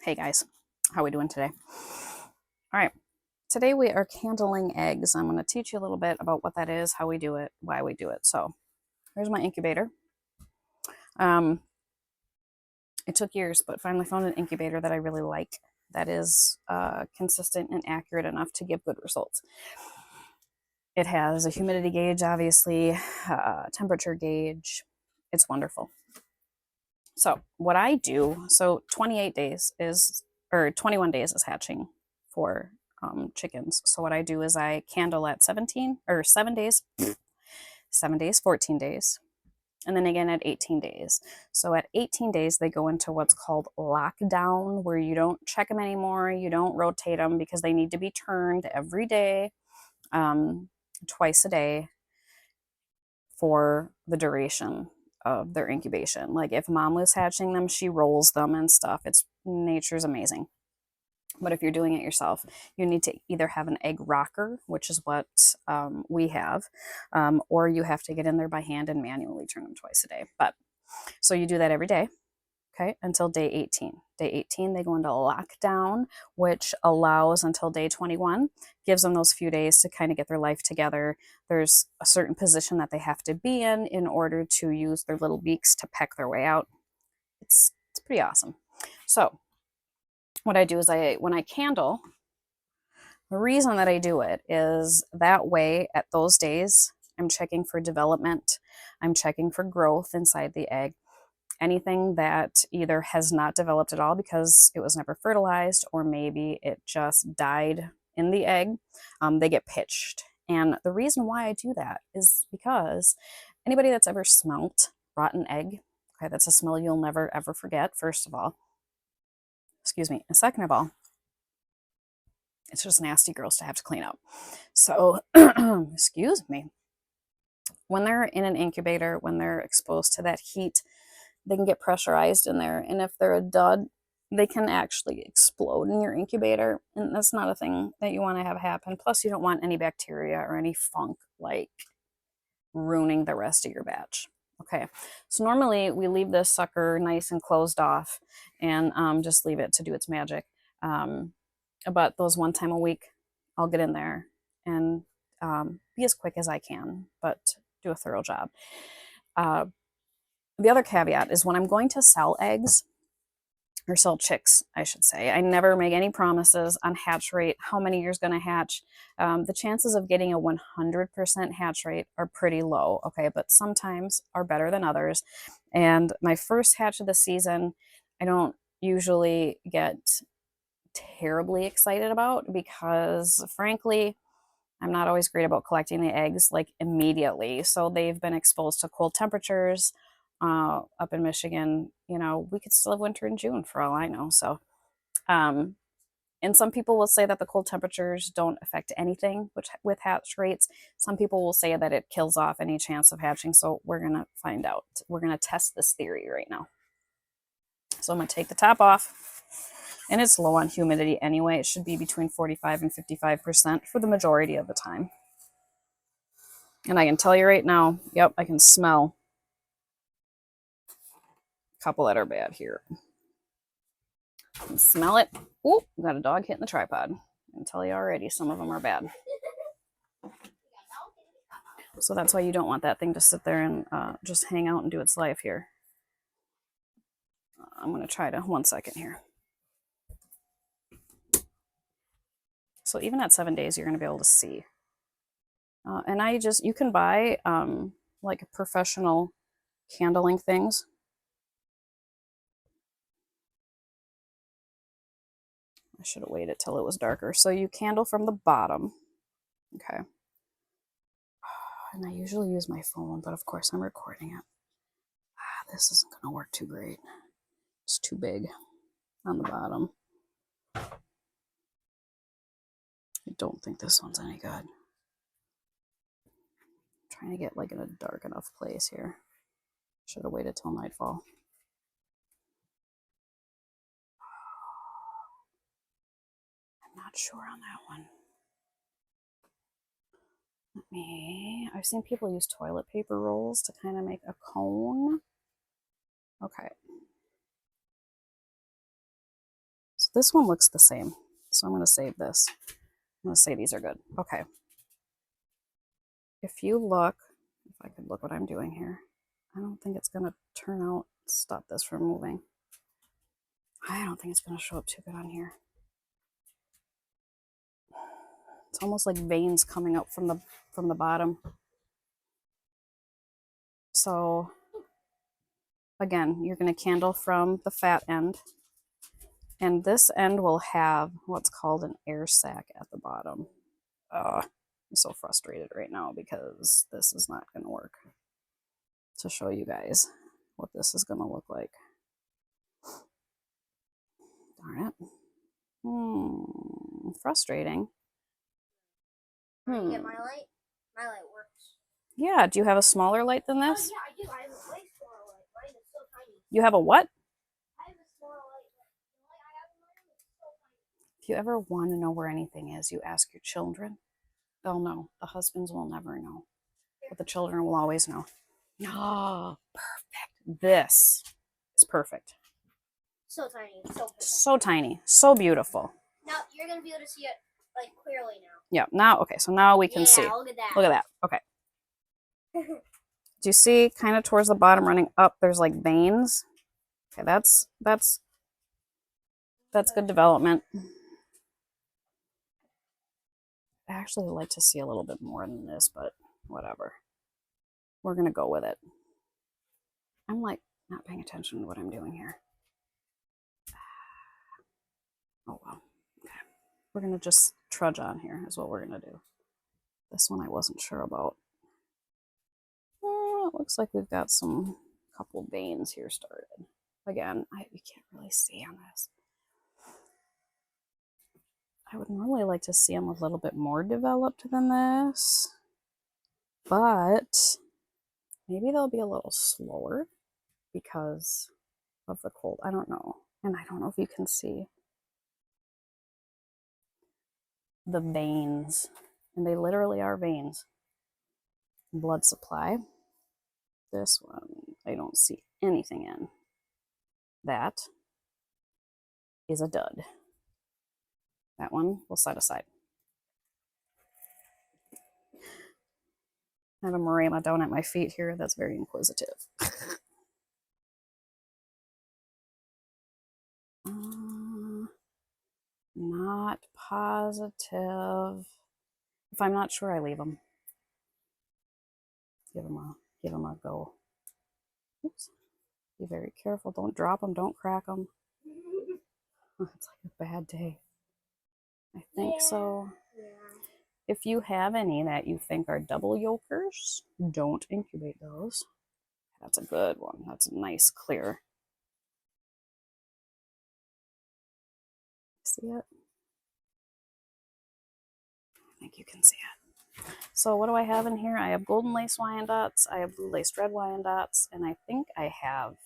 Hey guys, how are we doing today? All right, today we are candling eggs. I'm going to teach you a little bit about what that is, how we do it, why we do it. So here's my incubator. Um, it took years, but finally found an incubator that I really like, that is consistent and accurate enough to give good results. It has a humidity gauge, obviously, temperature gauge. It's wonderful. So what I do, so 28 days is, or 21 days is hatching for chickens. So what I do is I candle at 17 or 7 days, 7 days, 14 days, and then again at 18 days. So at 18 days, they go into what's called lockdown, where you don't check them anymore. You don't rotate them because they need to be turned every day, twice a day for the duration of their incubation. Like if mom was hatching them, she rolls them and stuff. It's nature's amazing. But if you're doing it yourself, you need to either have an egg rocker, which is what we have, or you have to get in there by hand and manually turn them twice a day. But so you do that every day, okay, until day 18. Day 18, they go into lockdown, which allows until day 21, gives them those few days to kind of get their life together. There's a certain position that they have to be in order to use their little beaks to peck their way out. It's pretty awesome. So what I do is when I candle, the reason that I do it is that way at those days, I'm checking for development. I'm checking for growth inside the egg. Anything that either has not developed at all because it was never fertilized, or maybe it just died in the egg, they get pitched. And the reason why I do that is because anybody that's ever smelt rotten egg, okay, that's a smell you'll never ever forget, first of all. Excuse me. And second of all, it's just nasty, gross to have to clean up. So, excuse me. When they're in an incubator, when they're exposed to that heat, they can get pressurized in there. And if they're a dud, they can actually explode in your incubator. And that's not a thing that you want to have happen. Plus, you don't want any bacteria or any funk like ruining the rest of your batch. Okay, so normally we leave this sucker nice and closed off and just leave it to do its magic. But those one time a week, I'll get in there and be as quick as I can, but do a thorough job. The other caveat is when I'm going to sell eggs, or sell chicks, I should say, I never make any promises on hatch rate, how many you're going to hatch. The chances of getting a 100% hatch rate are pretty low, okay, but sometimes are better than others. And my first hatch of the season, I don't usually get terribly excited about because, frankly, I'm not always great about collecting the eggs like immediately. So they've been exposed to cold temperatures up in Michigan. You know, we could still have winter in June for all I know. So, and some people will say that the cold temperatures don't affect anything with hatch rates. Some people will say that it kills off any chance of hatching. So we're going to find out. We're going to test this theory right now. So I'm going to take the top off. And it's low on humidity anyway. It should be between 45 and 55% for the majority of the time. And I can tell you right now, yep, I can smell a couple that are bad here. I can smell it. Ooh, got a dog hitting the tripod. I can tell you already, some of them are bad. So that's why you don't want that thing to sit there and just hang out and do its life here. I'm going to try to, 1 second here. So even at 7 days, you're going to be able to see. And you can buy like professional candling things. I should have waited till it was darker. So you candle from the bottom. Okay. And I usually use my phone, but of course I'm recording it. This isn't going to work too great. It's too big on the bottom. I don't think this one's any good. I'm trying to get like in a dark enough place here. Should have waited till nightfall. I'm not sure on that one. I've seen people use toilet paper rolls to kind of make a cone. Okay. this one looks the same. So I'm going to save this. I'm going to say these are good. Okay. If you look, if I could look what I'm doing here, I don't think it's going to turn out, stop this from moving. I don't think it's going to show up too good on here. It's almost like veins coming up from the bottom. So again, you're going to candle from the fat end, and this end will have what's called an air sac at the bottom. I'm so frustrated right now because this is not going to work to show you guys what this is going to look like. Darn it. Frustrating. You get my light? My light works. Yeah, do you have a smaller light than this? Oh, yeah, I do. I have a way smaller light. Mine is so tiny. You have a what? I have a smaller light. The light I have in mine is so tiny. If you ever want to know where anything is, you ask your children. They'll know. The husbands will never know. But the children will always know. Oh, perfect. This is perfect. So tiny. So perfect. So tiny. So beautiful. Now you're going to be able to see it like clearly now. Yeah, now, okay, so now we can see. Look at that. Look at that. Okay. Do you see kind of towards the bottom running up, there's like veins? Okay, that's good development. I actually like to see a little bit more than this, but whatever. We're going to go with it. I'm like not paying attention to what I'm doing here. Oh, well. Okay. We're going to just trudge on here is what we're going to do. This one I wasn't sure about. Oh, it looks like we've got some couple veins here started. Again, you can't really see on this. I would normally like to see them a little bit more developed than this, but maybe they'll be a little slower because of the cold. I don't know. And I don't know if you can see the veins, and they literally are veins. Blood supply. This one, I don't see anything in. That is a dud. That one we'll set aside. I have a Marema down at my feet here that's very inquisitive. Not positive. If I'm not sure, I leave them. Give them a go. Oops. Be very careful. Don't drop them. Don't crack them. It's like a bad day. I think so. Yeah. If you have any that you think are double yolkers, don't incubate those. That's a good one. That's a nice clear. See it? I think you can see it. So what do I have in here? I have golden lace Wyandottes, I have blue laced red Wyandottes, and I think I have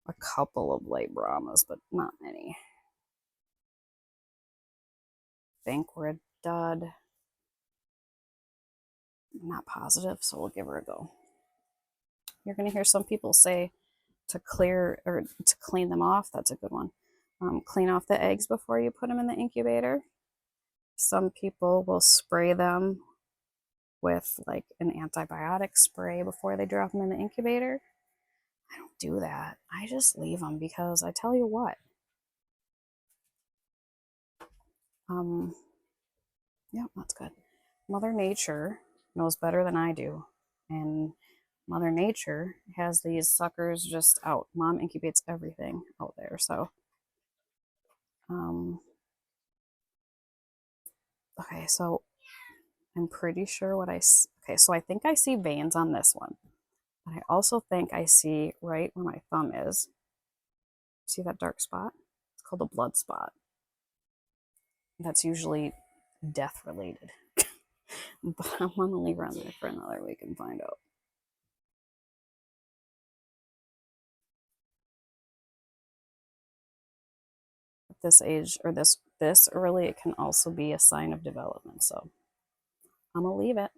a couple of light Brahmas, but not many. I think we're a dud. I'm not positive, so we'll give her a go. You're going to hear some people say to clear or to clean them off. That's a good one. Clean off the eggs before you put them in the incubator. Some people will spray them with like an antibiotic spray before they drop them in the incubator. I don't do that. I just leave them because I tell you what. Yeah, that's good. Mother Nature knows better than I do. And Mother Nature has these suckers just out. Mom incubates everything out there. So, okay, so I'm pretty sure okay, so I think I see veins on this one. But I also think I see right where my thumb is. See that dark spot? It's called a blood spot. That's usually death related. But I'm going to leave her on there for another week and find out. At this age, or this early, it can also be a sign of development. So I'm going to leave it.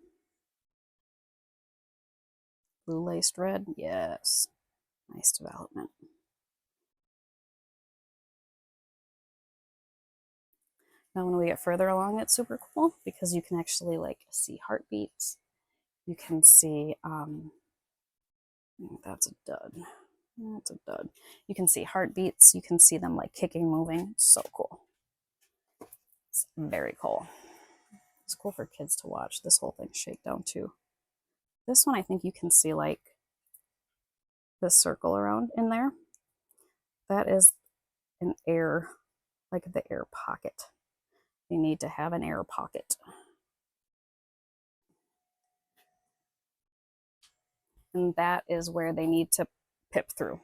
Blue laced red, yes. Nice development. Now when we get further along, it's super cool because you can actually like see heartbeats. You can see, that's a dud. That's a dud. You can see heartbeats. You can see them like kicking, moving. It's so cool. It's very cool. It's cool for kids to watch. This whole thing shake down too. This one, I think you can see like this circle around in there. That is an air, like the air pocket. You need to have an air pocket. And that is where they need to pip through.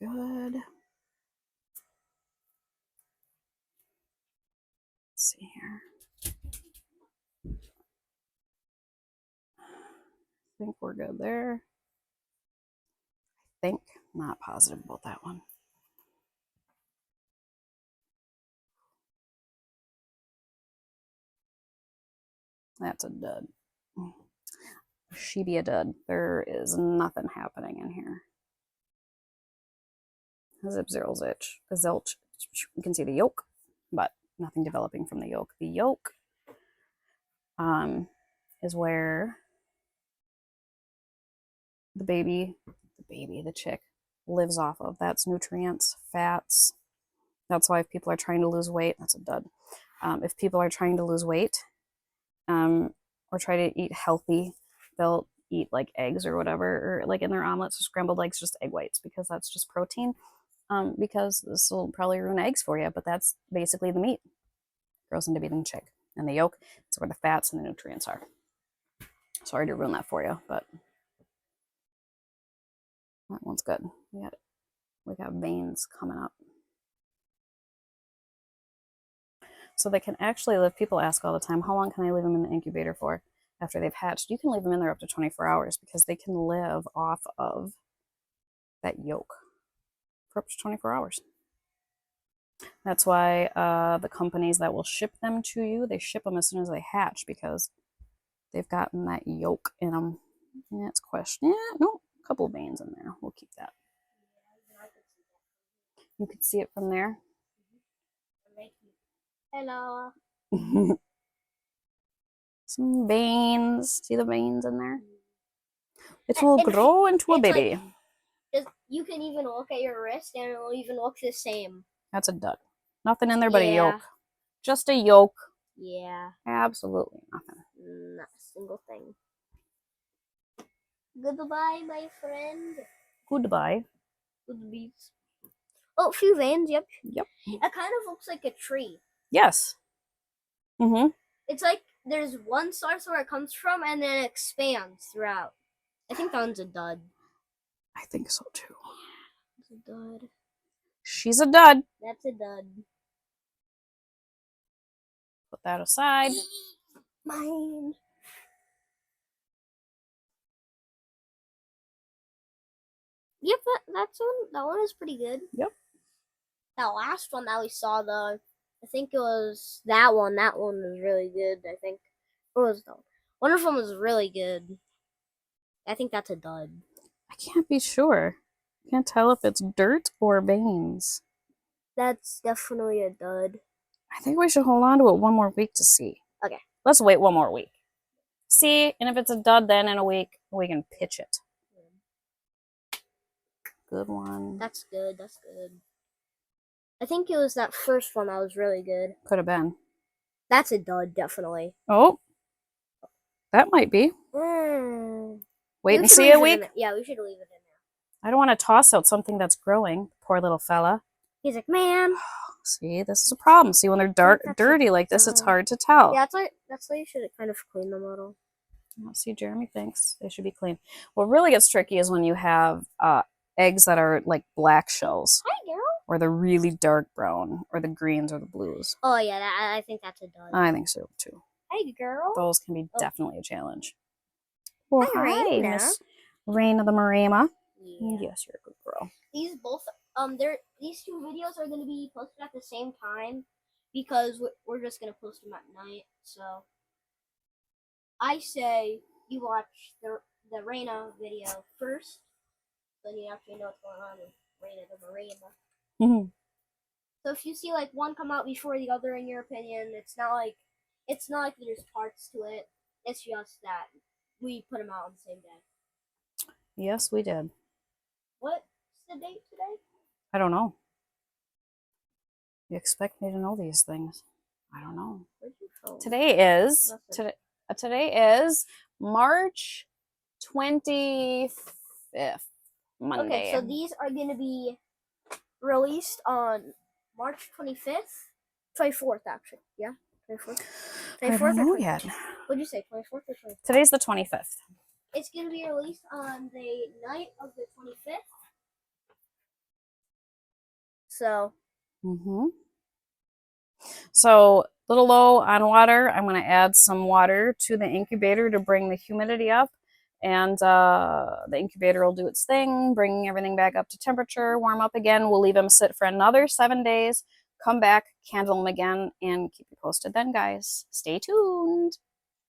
Good. Let's see here. I think we're good there. I think. Not positive about that one. That's a dud. She be a dud. There is nothing happening in here. Zip, zero, zilch. Zilch. You can see the yolk, but nothing developing from the yolk. The yolk is where the chick lives off of. That's nutrients, fats. That's why if people are trying to lose weight, that's a dud. If people are trying to lose weight or try to eat healthy, they'll eat like eggs or whatever, or like in their omelets or scrambled eggs, just egg whites, because that's just protein. Because this will probably ruin eggs for you, but that's basically the meat. Grows into being chick. And the yolk is where the fats and the nutrients are. Sorry to ruin that for you, but that one's good. We got veins coming up. So they can actually live, people ask all the time, how long can I leave them in the incubator for after they've hatched? You can leave them in there up to 24 hours because they can live off of that yolk for up to 24 hours. That's why the companies that will ship them to you, they ship them as soon as they hatch because they've gotten that yolk in them. Yeah, it's question. Yeah, no, a couple of veins in there. We'll keep that. You can see it from there. Hello. Some veins. See the veins in there? It will grow into a baby. Like, you can even look at your wrist and it will even look the same. That's a dud. Nothing in there but a yolk. Just a yolk. Yeah. Absolutely nothing. Not a single thing. Goodbye, my friend. Goodbye. Goodbye. Oh, a few veins, yep. Yep. It kind of looks like a tree. Yes. Mm-hmm. It's like there's one source where it comes from and then it expands throughout. I think that one's a dud. I think so too. It's a dud. She's a dud. That's a dud. Put that aside. Mine. Yep, that one is pretty good. Yep. That last one that we saw, though, I think it was that one. That one was really good, I think. What was that? One of them was really good. I think that's a dud. I can't be sure. Can't tell if it's dirt or veins. That's definitely a dud. I think we should hold on to it one more week to see. Okay. Let's wait one more week. See, and if it's a dud then in a week, we can pitch it. Good one. That's good. That's good. I think it was that first one that was really good. Could have been. That's a dud, definitely. Oh. That might be. Wait and see a week? Yeah, we should leave it in there. I don't want to toss out something that's growing. Poor little fella. He's like, man. See, this is a problem. See, when they're dirty like this, it's hard to tell. Yeah, that's why you should kind of clean them a little. See, Jeremy thinks they should be clean. What really gets tricky is when you have eggs that are like black shells. Hi, girl. Or the really dark brown, or the greens or the blues. Oh, yeah, I think that's a dud. I think so, too. Hey, girl. Those can be definitely a challenge. Well, hi, Miss Raina the Marima. Yeah. Yes, you're a good girl. These two videos are going to be posted at the same time because we're just going to post them at night. So I say you watch the Raina video first, so you actually know what's going on with Raina the Marima. Mhm. So if you see like one come out before the other, in your opinion, it's not like there's parts to it. It's just that we put them out on the same day. Yes, we did. What's the date today? I don't know. You expect me to know these things? I don't know. Where's your phone? Today is Listen. today is March 25th, Monday. Okay, so these are going to be released on March 25th, 24th actually. Yeah, 24th. I don't know yet. What'd you say? 24th or 25th? Today's the 25th. It's going to be released on the night of the 25th. So. So, a little low on water. I'm going to add some water to the incubator to bring the humidity up. And the incubator will do its thing, bringing everything back up to temperature, warm up again. We'll leave them sit for another 7 days, come back, candle them again, and keep you posted then, guys. Stay tuned.